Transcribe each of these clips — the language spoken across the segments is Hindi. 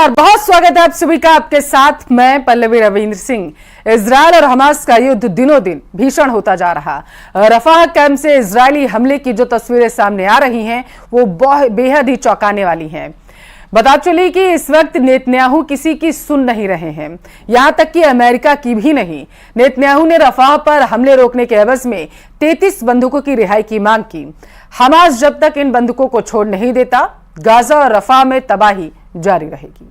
नमस्कार, बहुत स्वागत है आप सभी का। आपके साथ मैं पल्लवी रविंद्र सिंह। इजरायल और हमास का युद्ध दिनों दिन भीषण होता जा रहा। रफाह कैंप से इजरायली हमले की जो तस्वीरें सामने आ रही हैं वो बेहद ही चौंकाने वाली हैं। बता चली कि इस वक्त नेतन्याहू किसी की सुन नहीं रहे हैं, यहां तक कि अमेरिका की भी नहीं। नेतन्याहू ने रफाह पर हमले रोकने के एवज में 33 बंदूकों की रिहाई की मांग की। हमास जब तक इन बंदूकों को छोड़ नहीं देता, गाजा और रफाह में तबाही जारी रहेगी।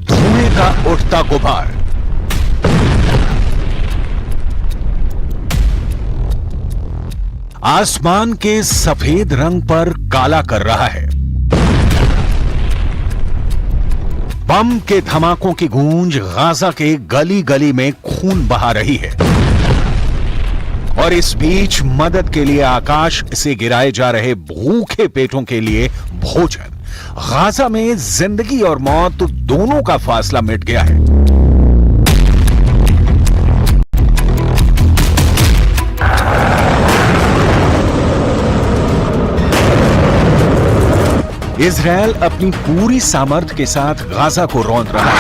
धुएं का उठता गुबार, आसमान के सफेद रंग पर काला कर रहा है। बम के धमाकों की गूंज गाजा के गली गली में खून बहा रही है और इस बीच मदद के लिए आकाश से गिराए जा रहे भूखे पेटों के लिए भोजन। गाजा में जिंदगी और मौत दोनों का फासला मिट गया है। इजरायल अपनी पूरी सामर्थ्य के साथ गाजा को रौंद रहा है।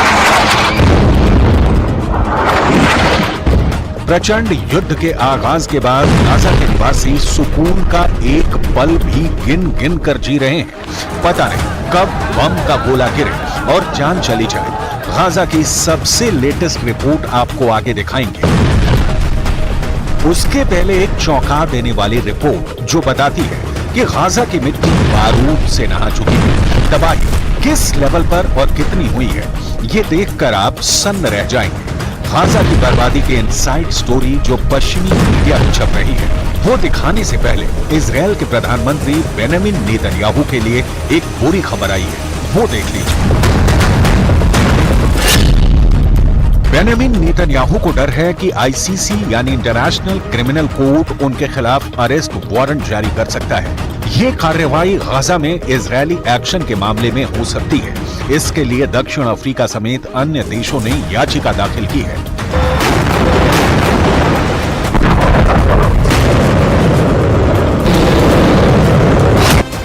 प्रचंड युद्ध के आगाज के बाद गाजा के निवासी सुकून का एक पल भी गिन गिन कर जी रहे हैं। पता नहीं कब बम का गोला गिरे और जान चली जाए। गाजा की सबसे लेटेस्ट रिपोर्ट आपको आगे दिखाएंगे। उसके पहले एक चौंका देने वाली रिपोर्ट जो बताती है कि गाजा की मिट्टी बारूद से नहा चुकी है। तबाही किस लेवल पर और कितनी हुई है, ये देखकर आप सन्न रह जाएंगे। गाजा की बर्बादी के इनसाइड स्टोरी जो पश्चिमी मीडिया में छप रही है, वो दिखाने से पहले इजरायल के प्रधानमंत्री बेंजामिन नेतन्याहू के लिए एक बुरी खबर आई है, वो देख लीजिए। बेंजामिन नेतन्याहू को डर है कि आईसीसी यानी इंटरनेशनल क्रिमिनल कोर्ट उनके खिलाफ अरेस्ट वारंट जारी कर सकता है। ये कार्रवाई गाजा में इजरायली एक्शन के मामले में हो सकती है। इसके लिए दक्षिण अफ्रीका समेत अन्य देशों ने याचिका दाखिल की है।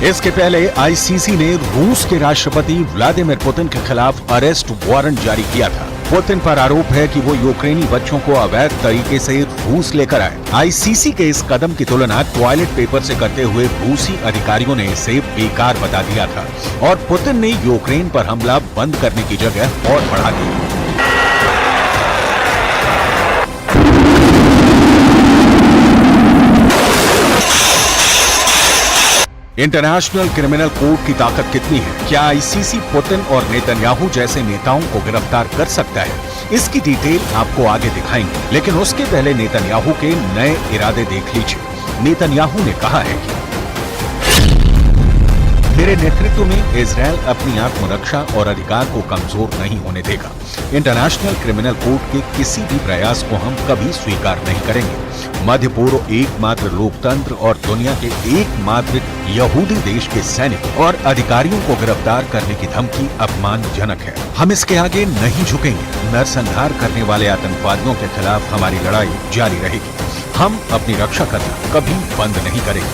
इसके पहले आईसीसी ने रूस के राष्ट्रपति व्लादिमीर पुतिन के खिलाफ अरेस्ट वारंट जारी किया था। पुतिन पर आरोप है कि वो यूक्रेनी बच्चों को अवैध तरीके से रूस लेकर आए। आईसीसी के इस कदम की तुलना टॉयलेट पेपर से करते हुए रूसी अधिकारियों ने इसे बेकार बता दिया था और पुतिन ने यूक्रेन पर हमला बंद करने की जगह और बढ़ा दी। इंटरनेशनल क्रिमिनल कोर्ट की ताकत कितनी है? क्या आईसीसी पुतिन और नेतन्याहू जैसे नेताओं को गिरफ्तार कर सकता है? इसकी डिटेल आपको आगे दिखाएंगे, लेकिन उसके पहले नेतन्याहू के नए इरादे देख लीजिए। नेतन्याहू ने कहा है कि मेरे नेतृत्व में इजरायल अपनी आत्मरक्षा और अधिकार को कमजोर नहीं होने देगा। इंटरनेशनल क्रिमिनल कोर्ट के किसी भी प्रयास को हम कभी स्वीकार नहीं करेंगे। मध्य पूर्व एकमात्र लोकतंत्र और दुनिया के एकमात्र यहूदी देश के सैनिक और अधिकारियों को गिरफ्तार करने की धमकी अपमानजनक है। हम इसके आगे नहीं झुकेंगे। नरसंहार करने वाले आतंकवादियों के खिलाफ हमारी लड़ाई जारी रहेगी। हम अपनी रक्षा करना कभी बंद नहीं करेंगे।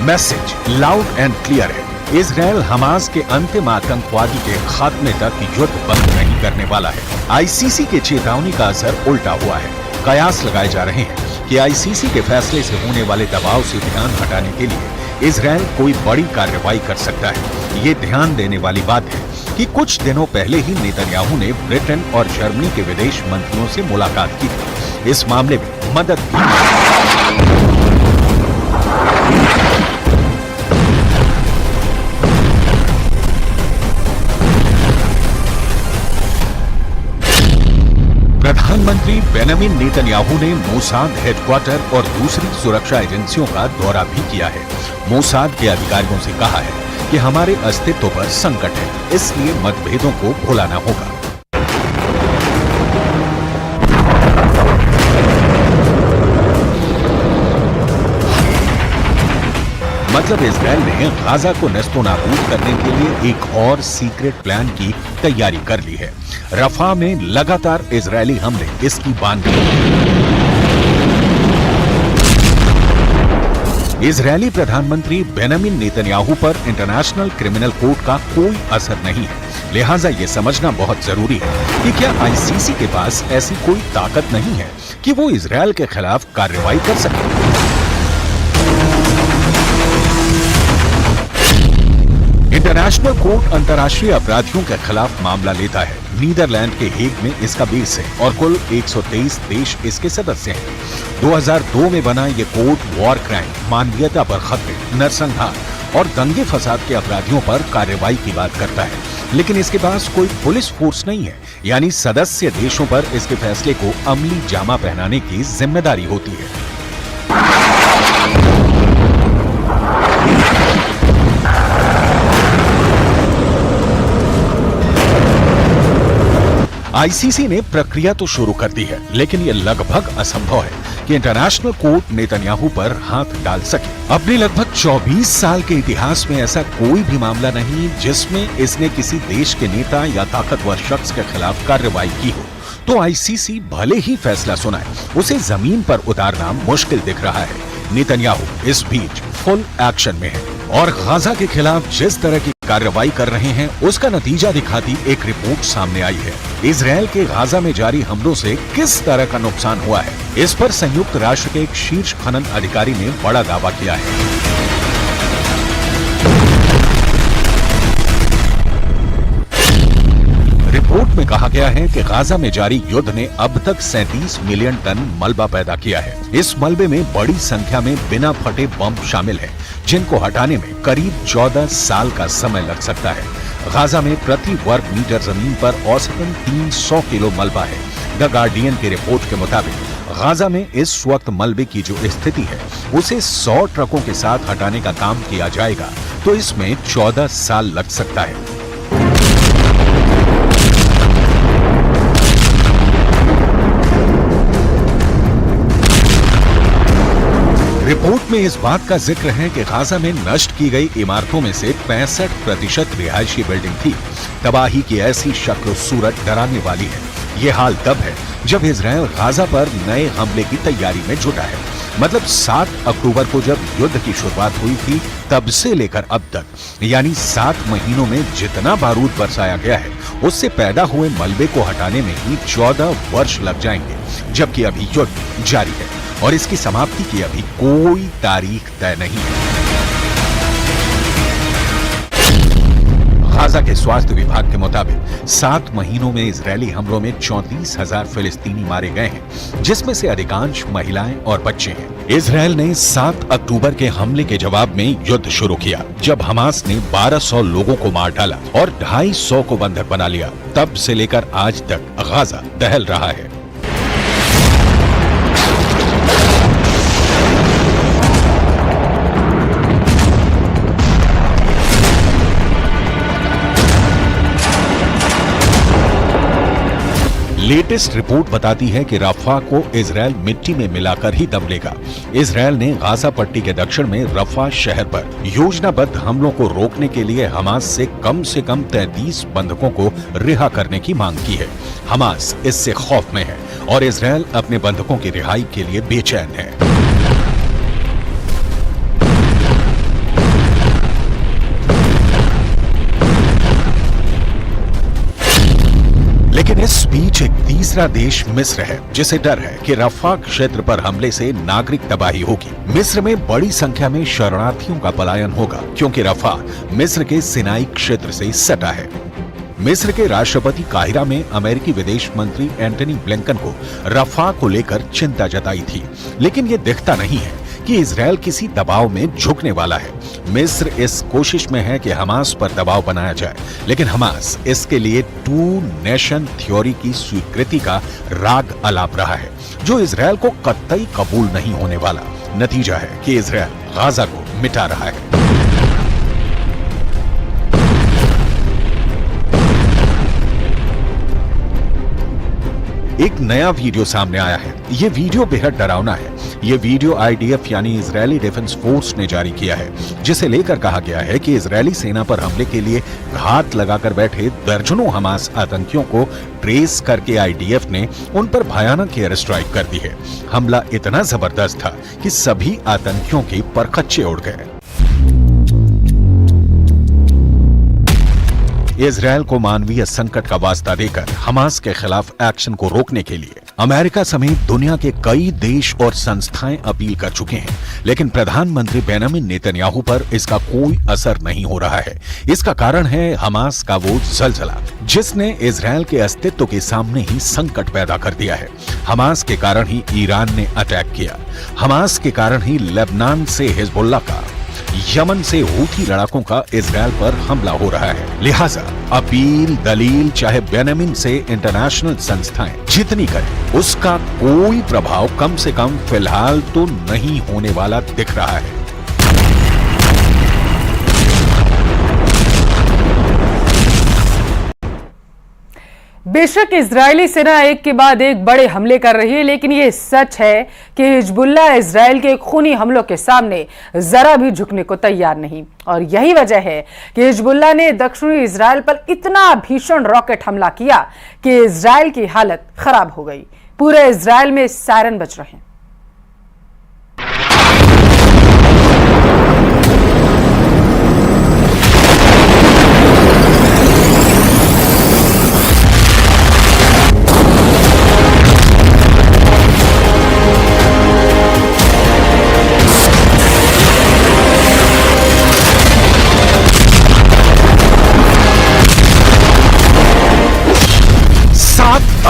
मैसेज लाउड एंड क्लियर है। इजरायल हमास के अंतिम आतंकवादी के खात्मे तक युद्ध बंद नहीं करने वाला है। आईसीसी के चेतावनी का असर उल्टा हुआ है। कयास लगाए जा रहे हैं कि आईसीसी के फैसले से होने वाले दबाव से ध्यान हटाने के लिए इजरायल कोई बड़ी कार्रवाई कर सकता है। ये ध्यान देने वाली बात है कि कुछ दिनों पहले ही नेतन्याहू ने ब्रिटेन और जर्मनी के विदेश मंत्रियों से मुलाकात की थी। इस मामले में मदद की। प्रधानमंत्री बेंजामिन नेतन्याहू ने मोसाद हेडक्वार्टर और दूसरी सुरक्षा एजेंसियों का दौरा भी किया है। मोसाद के अधिकारियों से कहा है कि हमारे अस्तित्व पर संकट है, इसलिए मतभेदों को भुलाना होगा। मतलब इजराइल ने गाजा को नेस्तोनाबूद करने के लिए एक और सीक्रेट प्लान की तैयारी कर ली है। रफा में लगातार इजरायली हमले इसकी बानगी। इजरायली प्रधानमंत्री बेंजामिन नेतन्याहू पर इंटरनेशनल क्रिमिनल कोर्ट का कोई असर नहीं है, लिहाजा ये समझना बहुत जरूरी है कि क्या आईसीसी के पास ऐसी कोई ताकत नहीं है कि वो इजरायल के खिलाफ कार्रवाई कर सके। इंटरनेशनल कोर्ट अंतर्राष्ट्रीय अपराधियों के खिलाफ मामला लेता है। नीदरलैंड के हेग में इसका बेस है और कुल 123 देश इसके सदस्य हैं। 2002 में बना ये कोर्ट वॉर क्राइम, मानवीयता पर खतरे, नरसंहार और दंगे फसाद के अपराधियों पर कार्रवाई की बात करता है, लेकिन इसके पास कोई पुलिस फोर्स नहीं है, यानी सदस्य देशों पर इसके फैसले को अमली जामा पहनाने की जिम्मेदारी होती है। आईसीसी ने प्रक्रिया तो शुरू कर दी है, लेकिन यह लगभग असंभव है कि इंटरनेशनल कोर्ट नेतन्याहू पर हाथ डाल सके। अपने लगभग 24 साल के इतिहास में ऐसा कोई भी मामला नहीं जिसमें इसने किसी देश के नेता या ताकतवर शख्स के खिलाफ कार्रवाई की हो। तो आईसीसी भले ही फैसला सुनाए, उसे जमीन पर उतारना मुश्किल दिख रहा है। नेतन्याहू इस बीच फुल एक्शन में है और गाजा के खिलाफ जिस तरह की कार्रवाई कर रहे हैं उसका नतीजा दिखाती एक रिपोर्ट सामने आई है। इजरायल के गाजा में जारी हमलों से किस तरह का नुकसान हुआ है, इस पर संयुक्त राष्ट्र के एक शीर्ष खनन अधिकारी ने बड़ा दावा किया है। रिपोर्ट में कहा गया है कि गाजा में जारी युद्ध ने अब तक 37 मिलियन टन मलबा पैदा किया है। इस मलबे में बड़ी संख्या में बिना फटे बम शामिल हैं, जिनको हटाने में करीब 14 साल का समय लग सकता है। गाजा में प्रति वर्ग मीटर जमीन पर औसतन 300 किलो मलबा है। द गार्डियन की रिपोर्ट के मुताबिक गाजा में इस वक्त मलबे की जो स्थिति है उसे 100 ट्रकों के साथ हटाने का काम किया जाएगा, तो इसमें 14 साल लग सकता है। रिपोर्ट में इस बात का जिक्र है कि गाजा में नष्ट की गई इमारतों में से 65% रिहायशी बिल्डिंग थी। तबाही की ऐसी शक्ल सूरत डराने वाली है। ये हाल तब है जब इजरायल गाजा पर नए हमले की तैयारी में जुटा है। मतलब 7 अक्टूबर को जब युद्ध की शुरुआत हुई थी, तब से लेकर अब तक, यानी 7 महीनों में जितना बारूद बरसाया गया है उससे पैदा हुए मलबे को हटाने में ही 14 वर्ष लग जाएंगे, जबकि अभी युद्ध जारी है और इसकी समाप्ति की अभी कोई तारीख तय नहीं है। गाजा के स्वास्थ्य विभाग के मुताबिक 7 महीनों में इजरायली हमलों में 34,000 फिलिस्तीनी मारे गए हैं, जिसमें से अधिकांश महिलाएं और बच्चे हैं। इजरायल ने 7 अक्टूबर के हमले के जवाब में युद्ध शुरू किया, जब हमास ने 1200 लोगों को मार डाला और 250 को बंधक बना लिया। तब से लेकर आज तक गाजा दहल रहा है। लेटेस्ट रिपोर्ट बताती है कि रफा को इजरायल मिट्टी में मिलाकर ही दम लेगा। इजरायल ने गाजा पट्टी के दक्षिण में रफा शहर पर योजनाबद्ध हमलों को रोकने के लिए हमास से कम 33 बंधकों को रिहा करने की मांग की है। हमास इससे खौफ में है और इजरायल अपने बंधकों की रिहाई के लिए बेचैन है। लेकिन इस बीच एक तीसरा देश मिस्र है, जिसे डर है कि रफा क्षेत्र पर हमले से नागरिक तबाही होगी। मिस्र में बड़ी संख्या में शरणार्थियों का पलायन होगा, क्योंकि रफा मिस्र के सिनाई क्षेत्र से सटा है। मिस्र के राष्ट्रपति काहिरा में अमेरिकी विदेश मंत्री एंटनी ब्लिंकन को रफा को लेकर चिंता जताई थी, लेकिन ये दिखता नहीं है कि इजरायल किसी दबाव में झुकने वाला है। मिस्र इस कोशिश में है कि हमास पर दबाव बनाया जाए, लेकिन हमास इसके लिए 2 नेशन थ्योरी की स्वीकृति का राग अलाप रहा है, जो इजरायल को कतई कबूल नहीं होने वाला। नतीजा है कि इजरायल गाजा को मिटा रहा है। एक नया वीडियो सामने आया है। ये वीडियो बेहद डरावना है। ये वीडियो आईडीएफ यानी इजरायली डिफेंस फोर्स ने जारी किया है, जिसे लेकर कहा गया है कि इजरायली सेना पर हमले के लिए घात लगाकर बैठे दर्जनों हमास आतंकियों को ट्रेस करके आईडीएफ ने उन पर भयानक एयर स्ट्राइक कर दी है। हमला इतना जबरदस्त था कि सभी आतंकियों के परखच्चे उड़ गए। इजरायल को मानवीय संकट का वास्ता देकर हमास के खिलाफ एक्शन को रोकने के लिए अमेरिका समेत दुनिया के कई देश और संस्थाएं अपील कर चुके हैं, लेकिन प्रधानमंत्री बेंजामिन नेतन्याहू पर इसका कोई असर नहीं हो रहा है। इसका कारण है हमास का वो जलजला, जिसने इजरायल के अस्तित्व के सामने ही संकट पैदा कर दिया है। हमास के कारण ही ईरान ने अटैक किया, हमास के कारण ही लेबनान से हिजबुल्ला का, यमन से हूथी लड़ाकों का इजरायल पर हमला हो रहा है। लिहाजा अपील दलील चाहे बेंजामिन से इंटरनेशनल संस्थाएं जितनी करें, उसका कोई प्रभाव कम से कम फिलहाल तो नहीं होने वाला दिख रहा है। बेशक इजरायली सेना एक के बाद एक बड़े हमले कर रही है, लेकिन यह सच है कि हिजबुल्ला इजरायल के खूनी हमलों के सामने जरा भी झुकने को तैयार नहीं। और यही वजह है कि हिजबुल्ला ने दक्षिणी इजरायल पर इतना भीषण रॉकेट हमला किया कि इजरायल की हालत खराब हो गई। पूरे इजरायल में सायरन बज रहे हैं।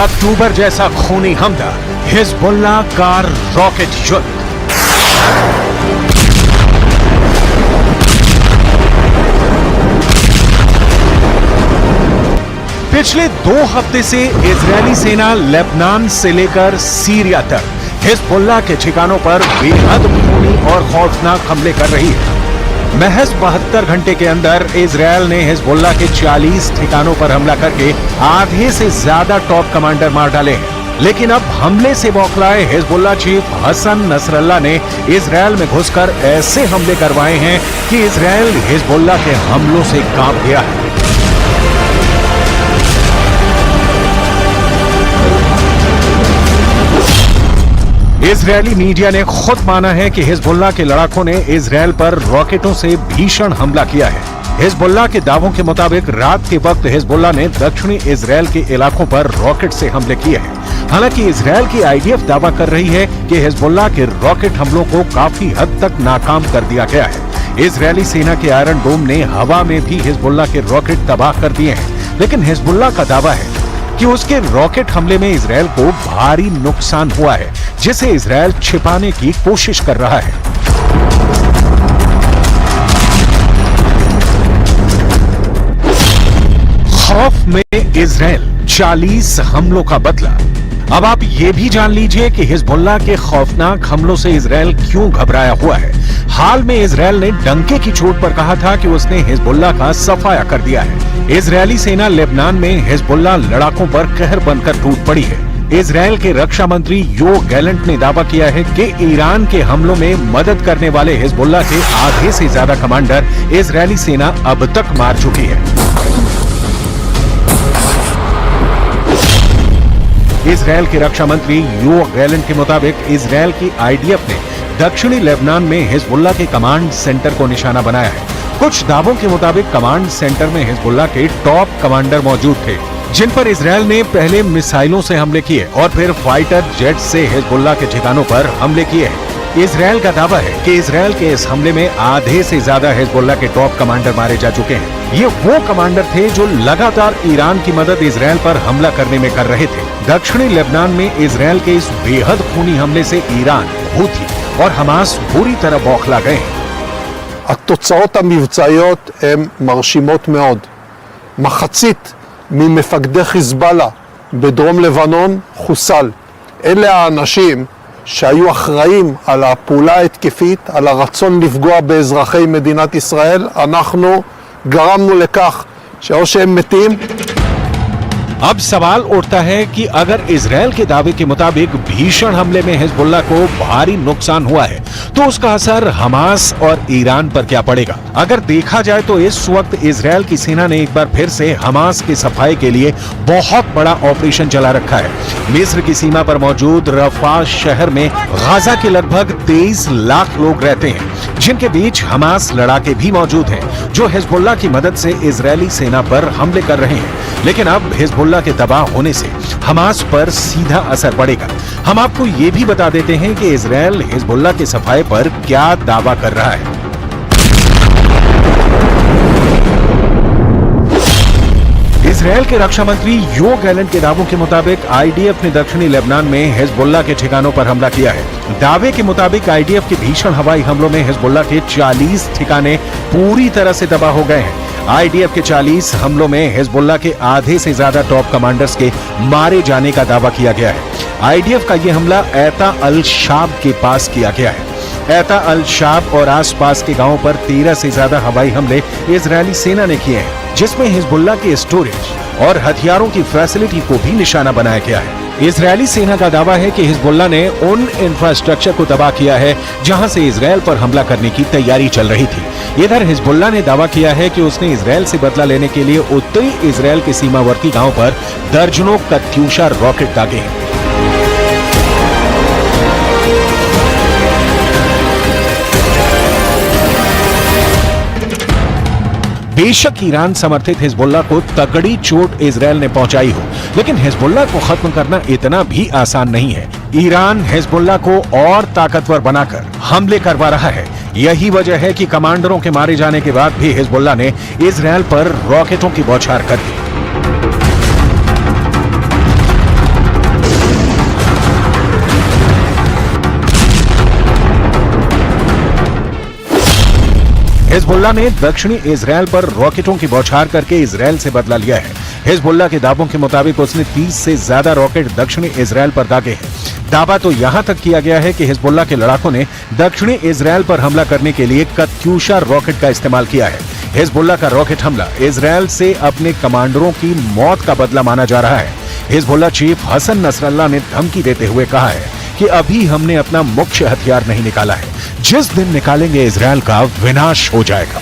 अक्टूबर जैसा खूनी हमला, हिजबुल्ला का रॉकेट युद्ध। पिछले 2 हफ्ते से इजरायली सेना लेबनान से लेकर सीरिया तक हिजबुल्ला के ठिकानों पर बेहद खूनी और खौफनाक हमले कर रही है। महज 72 घंटे के अंदर इजरायल ने हिजबुल्ला के 40 ठिकानों पर हमला करके आधे से ज्यादा टॉप कमांडर मार डाले हैं। लेकिन अब हमले से बौखलाए हिजबुल्ला चीफ हसन नसरल्ला ने इजरायल में घुसकर ऐसे हमले करवाए हैं कि इजरायल हिजबुल्ला के हमलों से कांप गया है। इजरायली मीडिया ने खुद माना है कि हिजबुल्ला के लड़ाकों ने इजरायल पर रॉकेटों से भीषण हमला किया है। हिजबुल्ला के दावों के मुताबिक रात के वक्त हिजबुल्ला ने दक्षिणी इजरायल के इलाकों पर रॉकेट से हमले किए हैं। हालांकि इजरायल की आईडीएफ दावा कर रही है कि हिजबुल्ला के रॉकेट हमलों को काफी हद तक नाकाम कर दिया गया है। इजरायली सेना के आयरन डोम ने हवा में भी हिजबुल्ला के रॉकेट तबाह कर दिए हैं, लेकिन हिजबुल्ला का दावा है कि उसके रॉकेट हमले में इजरायल को भारी नुकसान हुआ है, जिसे इजरायल छिपाने की कोशिश कर रहा है। खौफ में इजरायल 40 हमलों का बदला। अब आप ये भी जान लीजिए कि हिजबुल्ला के खौफनाक हमलों से इजरायल क्यों घबराया हुआ है। हाल में इजरायल ने डंके की चोट पर कहा था कि उसने हिजबुल्ला का सफाया कर दिया है। इजरायली सेना लेबनान में हिजबुल्ला लड़ाकों पर कहर बनकर टूट पड़ी है। इजरायल के रक्षा मंत्री योव गैलेंट ने दावा किया है कि ईरान के हमलों में मदद करने वाले हिजबुल्ला के आधे से ज्यादा कमांडर इजरायली सेना अब तक मार चुकी है। इजरायल के रक्षा मंत्री योव गैलेंट के मुताबिक इजरायल की आईडीएफ ने दक्षिणी लेबनान में हिजबुल्ला के कमांड सेंटर को निशाना बनाया है। कुछ दावों के मुताबिक कमांड सेंटर में हिजबुल्ला के टॉप कमांडर मौजूद थे, जिन पर इजरायल ने पहले मिसाइलों से हमले किए और फिर फाइटर जेट से हिजबुल्ला के ठिकानों पर हमले किए हैं। इजरायल का दावा है कि इजरायल के इस हमले में आधे से ज्यादा हिजबुल्ला के टॉप कमांडर मारे जा चुके हैं। ये वो कमांडर थे जो लगातार ईरान की मदद इजरायल पर हमला करने में कर रहे थे। दक्षिणी लेबनान में इजरायल के इस बेहद खूनी हमले से ईरान, हूथी और हमास बुरी तरह बौखला गए हैं। התוצאות המבצעיות הן מרשימות מאוד. מחצית ממפקדי חיזבאללה בדרום לבנון חוסל. אלה האנשים שהיו אחראים על הפעולה ההתקפית, על הרצון לפגוע באזרחי מדינת ישראל. אנחנו גרמנו לכך שאו שהם מתים अब सवाल उठता है कि अगर इजरायल के दावे के मुताबिक भीषण हमले में हिजबुल्लाह को भारी नुकसान हुआ है, तो उसका असर हमास और ईरान पर क्या पड़ेगा? अगर देखा जाए तो इस वक्त इजरायल की सेना ने एक बार फिर से हमास की सफाई के लिए बहुत बड़ा ऑपरेशन चला रखा है। मिस्र की सीमा पर मौजूद रफा शहर में गाजा के लगभग 23 लाख लोग रहते हैं, जिनके बीच हमास लड़ाके भी मौजूद हैं, जो हिजबुल्लाह की मदद से इजरायली सेना पर हमले कर रहे हैं। लेकिन अब हिजबुल्लाह के दबाव होने से हमास पर सीधा असर पड़ेगा। हम आपको ये भी बता देते हैं कि इजरायल हिजबुल्लाह की सफाई पर क्या दावा कर रहा है। इजरायल के रक्षा मंत्री यो गैलेंट के दावों के मुताबिक आईडीएफ ने दक्षिणी लेबनान में हिजबुल्लाह के ठिकानों पर हमला किया है। दावे के मुताबिक आईडीएफ के भीषण हवाई हमलों में हिजबुल्लाह के 40 ठिकाने पूरी तरह से तबाह हो गए हैं। आईडीएफ के 40 हमलों में हिजबुल्लाह के आधे से ज्यादा टॉप कमांडर्स के मारे जाने का दावा किया गया है। आईडीएफ का यह हमला ऐता अल शाब के पास किया गया है। ऐता अल शाब और आसपास के गांवों पर 13 से ज्यादा हवाई हमले इजरायली सेना ने किए हैं, जिसमें हिजबुल्लाह के स्टोरेज और हथियारों की फैसिलिटी को भी निशाना बनाया गया है। इजरायली सेना का दावा है कि हिजबुल्लाह ने उन इंफ्रास्ट्रक्चर को तबाह किया है जहां से इजरायल पर हमला करने की तैयारी चल रही थी। इधर हिजबुल्लाह ने दावा किया है कि उसने इजरायल से बदला लेने के लिए उत्तरी इजरायल के सीमावर्ती गांव पर दर्जनों कत्यूशा रॉकेट दागे हैं। बेशक ईरान समर्थित हिजबुल्लाह को तगड़ी चोट इजरायल ने पहुंचाई हो, लेकिन हिजबुल्लाह को खत्म करना इतना भी आसान नहीं है। ईरान हिजबुल्लाह को और ताकतवर बनाकर हमले करवा रहा है। यही वजह है कि कमांडरों के मारे जाने के बाद भी हिजबुल्लाह ने इजरायल पर रॉकेटों की बौछार कर दी। हिजबुल्लाह ने दक्षिणी इजरायल पर रॉकेटों की बौछार करके इजरायल से बदला लिया है। हिजबुल्लाह के दावों के मुताबिक उसने 30 से ज्यादा रॉकेट दक्षिणी इजरायल पर दागे हैं। दावा तो यहां तक किया गया है कि हिजबुल्लाह के लड़ाकों ने दक्षिणी इजरायल पर हमला करने के लिए कत्यूशा रॉकेट का इस्तेमाल किया है। हिजबुल्लाह का रॉकेट हमला इजरायल से अपने कमांडरों की मौत का बदला माना जा रहा है। हिजबुल्लाह चीफ हसन नसरल्लाह ने धमकी देते हुए कहा है कि अभी हमने अपना मुख्य हथियार नहीं निकाला है, जिस दिन निकालेंगे इजरायल का विनाश हो जाएगा।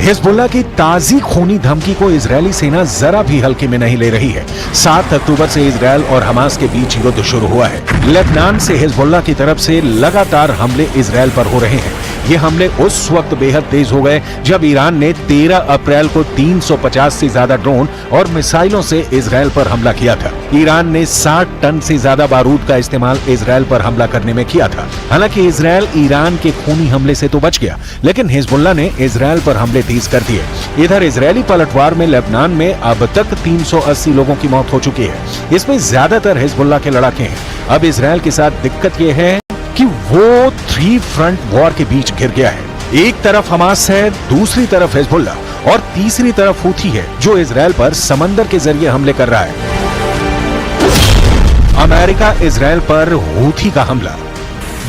हिजबुल्लाह की ताजी खूनी धमकी को इजरायली सेना जरा भी हल्के में नहीं ले रही है। 7 अक्टूबर से इजरायल और हमास के बीच युद्ध शुरू हुआ है। लेबनान से हिजबुल्लाह की तरफ से लगातार हमले इजरायल पर हो रहे हैं। ये हमले उस वक्त बेहद तेज हो गए जब ईरान ने 13 अप्रैल को 350 से ज्यादा ड्रोन और मिसाइलों से इजरायल पर हमला किया था। ईरान ने 60 टन से ज्यादा बारूद का इस्तेमाल इजरायल पर हमला करने में किया था। हालांकि इजरायल ईरान के खूनी हमले से तो बच गया, लेकिन हिजबुल्लाह ने इजरायल पर हमले तेज कर दिए। इधर इजरायली पलटवार में लेबनान में अब तक 380 लोगों की मौत हो चुकी है। इसमें ज्यादातर हिजबुल्लाह के लड़ाके हैं। अब इजरायल के साथ दिक्कत यह है कि वो 3 फ्रंट वॉर के बीच घिर गया है। एक तरफ हमास है, दूसरी तरफ हिजबुल्लाह और तीसरी तरफ हूथी है, जो इजरायल पर समंदर के जरिए हमले कर रहा है। अमेरिका इजरायल पर हूथी का हमला।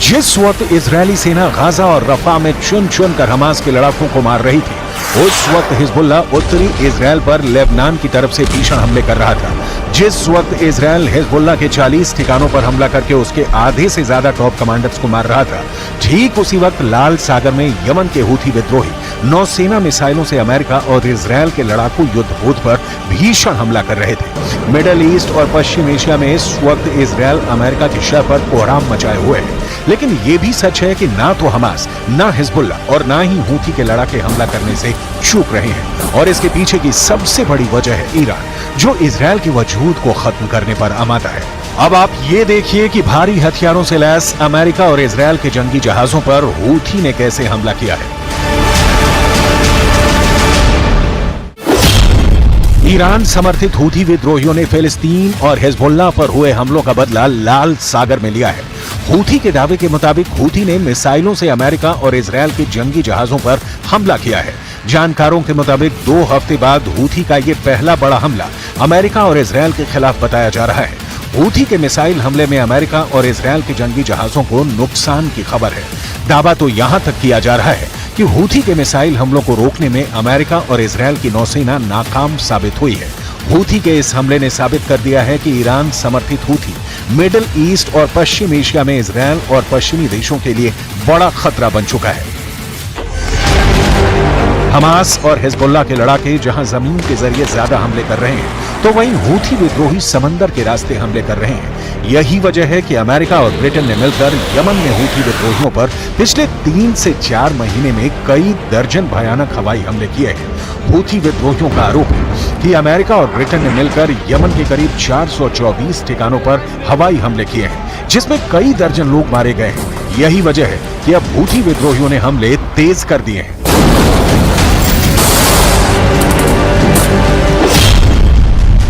जिस वक्त इजरायली सेना गाजा और रफा में चुन चुन कर हमास के लड़ाकों को मार रही थी, उस वक्त हिजबुल्लाह उत्तरी इजरायल पर लेबनान की तरफ से भीषण हमले कर रहा था। जिस वक्त इजरायल हिजबुल्लाह के 40 ठिकानों पर हमला करके उसके आधे से ज्यादा टॉप कमांडर्स को मार रहा था, ठीक उसी वक्त लाल सागर में यमन के हूथी विद्रोही नौसेना मिसाइलों से अमेरिका और इजरायल के लड़ाकू युद्धपोत पर भीषण हमला कर रहे थे। मिडल ईस्ट और पश्चिम एशिया में इस वक्त इजरायल अमेरिका की शह पर कोहराम मचाए हुए है। लेकिन ये भी सच है कि ना तो हमास, ना हिजबुल्लाह और ना ही हूथी के लड़ाके हमला करने से चूक रहे हैं। और इसके पीछे की सबसे बड़ी वजह है ईरान, जो इजरायल के वजूद को खत्म करने पर आमादा है। अब आप ये देखिए कि भारी हथियारों से लैस अमेरिका और इजरायल के जंगी जहाजों पर हूथी ने कैसे हमला किया है। ईरान समर्थित हूथी विद्रोहियों ने फिलिस्तीन और हिजबुल्लाह पर हुए हमलों का बदला लाल सागर में लिया है। हूथी के दावे के मुताबिक हूथी ने मिसाइलों से अमेरिका और इजरायल के जंगी जहाजों पर हमला किया है। जानकारों के मुताबिक 2 हफ्ते बाद हूथी का ये पहला बड़ा हमला अमेरिका और इजरायल के खिलाफ बताया जा रहा है। हूथी के मिसाइल हमले में अमेरिका और इजरायल के जंगी जहाजों को नुकसान की खबर है। दावा तो यहां तक किया जा रहा है कि हूथी के मिसाइल हमलों को रोकने में अमेरिका और इजरायल की नौसेना नाकाम साबित हुई है। हूथी के इस हमले ने साबित कर दिया है कि ईरान समर्थित हूथी मिडिल ईस्ट और पश्चिम एशिया में इजरायल और पश्चिमी देशों के लिए बड़ा खतरा बन चुका है। हमास और हिजबुल्लाह के लड़ाके जहां जमीन के जरिए ज्यादा हमले कर रहे हैं, तो वहीं हूथी विद्रोही समंदर के रास्ते हमले कर रहे हैं। यही वजह है कि अमेरिका और ब्रिटेन ने मिलकर यमन में हूथी विद्रोहियों पर पिछले 3 से 4 महीने में कई दर्जन भयानक हवाई हमले किए हैं। हूथी विद्रोहियों का आरोप है कि अमेरिका और ब्रिटेन ने मिलकर यमन के करीब 424 ठिकानों पर हवाई हमले किए हैं, जिसमें कई दर्जन लोग मारे गए हैं। यही वजह है कि अब हूथी विद्रोहियों ने हमले तेज कर दिए हैं।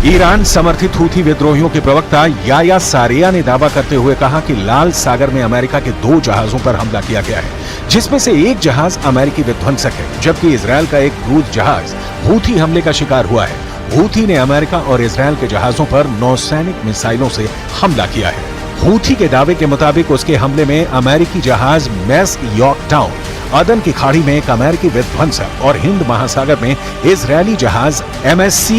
ईरान समर्थित हूथी विद्रोहियों के प्रवक्ता याया सारेया ने दावा करते हुए कहा कि लाल सागर में अमेरिका के 2 जहाजों पर हमला किया गया है, जिसमें से एक जहाज अमेरिकी विध्वंसक है, जबकि इजरायल का एक क्रूज जहाज हूथी हमले का शिकार हुआ है। हूथी ने अमेरिका और इजरायल के जहाजों पर नौसैनिक मिसाइलों से हमला किया है। हूथी के दावे के मुताबिक उसके हमले में अमेरिकी जहाज मैस यॉर्कटाउन, अदन की खाड़ी में एक अमेरिकी विध्वंसक और हिंद महासागर में इजरायली जहाज MSC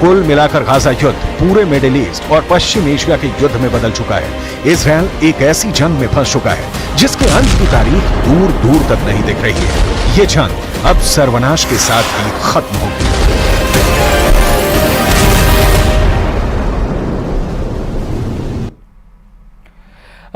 कुल मिलाकर गाजा युद्ध पूरे मिडिल ईस्ट और पश्चिम एशिया के युद्ध में बदल चुका है। इजरायल एक ऐसी जंग में फंस चुका है जिसके अंत की तारीख दूर दूर तक नहीं दिख रही है। ये जंग अब सर्वनाश के साथ ही खत्म होगी।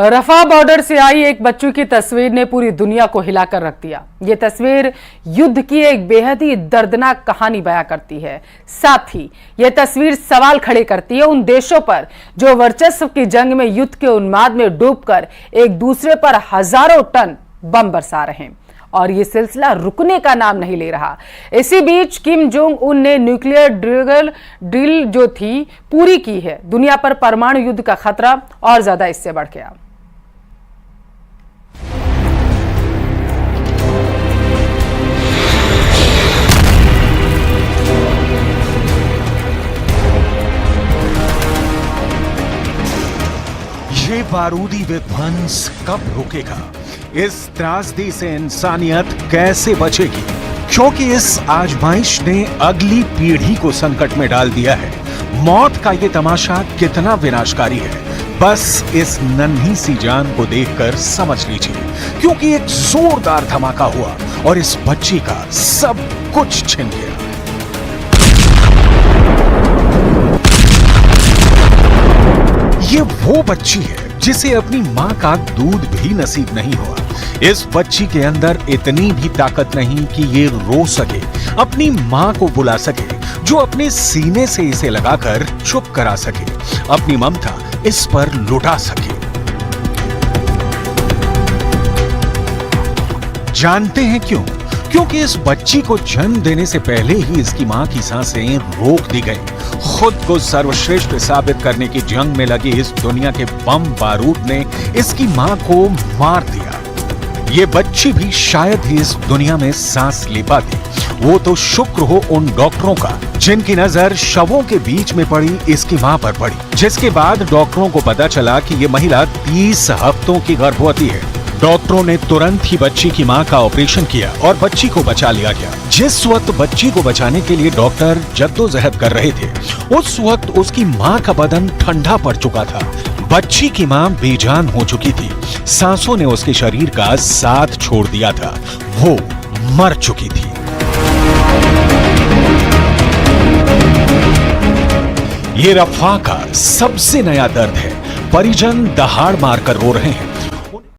रफा बॉर्डर से आई एक बच्ची की तस्वीर ने पूरी दुनिया को हिलाकर रख दिया। ये तस्वीर युद्ध की एक बेहद ही दर्दनाक कहानी बयां करती है। साथ ही यह तस्वीर सवाल खड़े करती है उन देशों पर जो वर्चस्व की जंग में युद्ध के उन्माद में डूबकर एक दूसरे पर हजारों टन बम बरसा रहे हैं और ये सिलसिला रुकने का नाम नहीं ले रहा। इसी बीच किम जोंग उन ने न्यूक्लियर ड्रिल जो थी पूरी की है। दुनिया पर परमाणु युद्ध का खतरा और ज्यादा इससे बढ़ गया। ये बारूदी विध्वंस कब रुकेगा? इस त्रासदी से इंसानियत कैसे बचेगी? क्योंकि इस आजमाइश ने अगली पीढ़ी को संकट में डाल दिया है। मौत का ये तमाशा कितना विनाशकारी है, बस इस नन्ही सी जान को देखकर समझ लीजिए, क्योंकि एक जोरदार धमाका हुआ और इस बच्ची का सब कुछ छिन गया। ये वो बच्ची है जिसे अपनी मां का दूध भी नसीब नहीं हुआ। इस बच्ची के अंदर इतनी भी ताकत नहीं कि ये रो सके, अपनी मां को बुला सके, जो अपने सीने से इसे लगाकर चुप करा सके, अपनी ममता इस पर लुटा सके। जानते हैं क्यों? क्योंकि इस बच्ची को जन्म देने से पहले ही इसकी मां की सांसें रोक दी गई। खुद को सर्वश्रेष्ठ साबित करने की जंग में लगी इस दुनिया के बम बारूद ने इसकी मां को मार दिया। ये बच्ची भी शायद ही इस दुनिया में सांस ले पाती। वो तो शुक्र हो उन डॉक्टरों का जिनकी नजर शवों के बीच में पड़ी इसकी मां पर पड़ी, जिसके बाद डॉक्टरों को पता चला कि ये महिला 30 हफ्तों की गर्भवती है। डॉक्टरों ने तुरंत ही बच्ची की मां का ऑपरेशन किया और बच्ची को बचा लिया गया। जिस वक्त बच्ची को बचाने के लिए डॉक्टर जद्दोजहद कर रहे थे, उस वक्त उसकी मां का बदन ठंडा पड़ चुका था। बच्ची की मां बेजान हो चुकी थी, सांसों ने उसके शरीर का साथ छोड़ दिया था, वो मर चुकी थी। ये रफा का सबसे नया दर्द है। परिजन दहाड़ मारकर रो रहे हैं।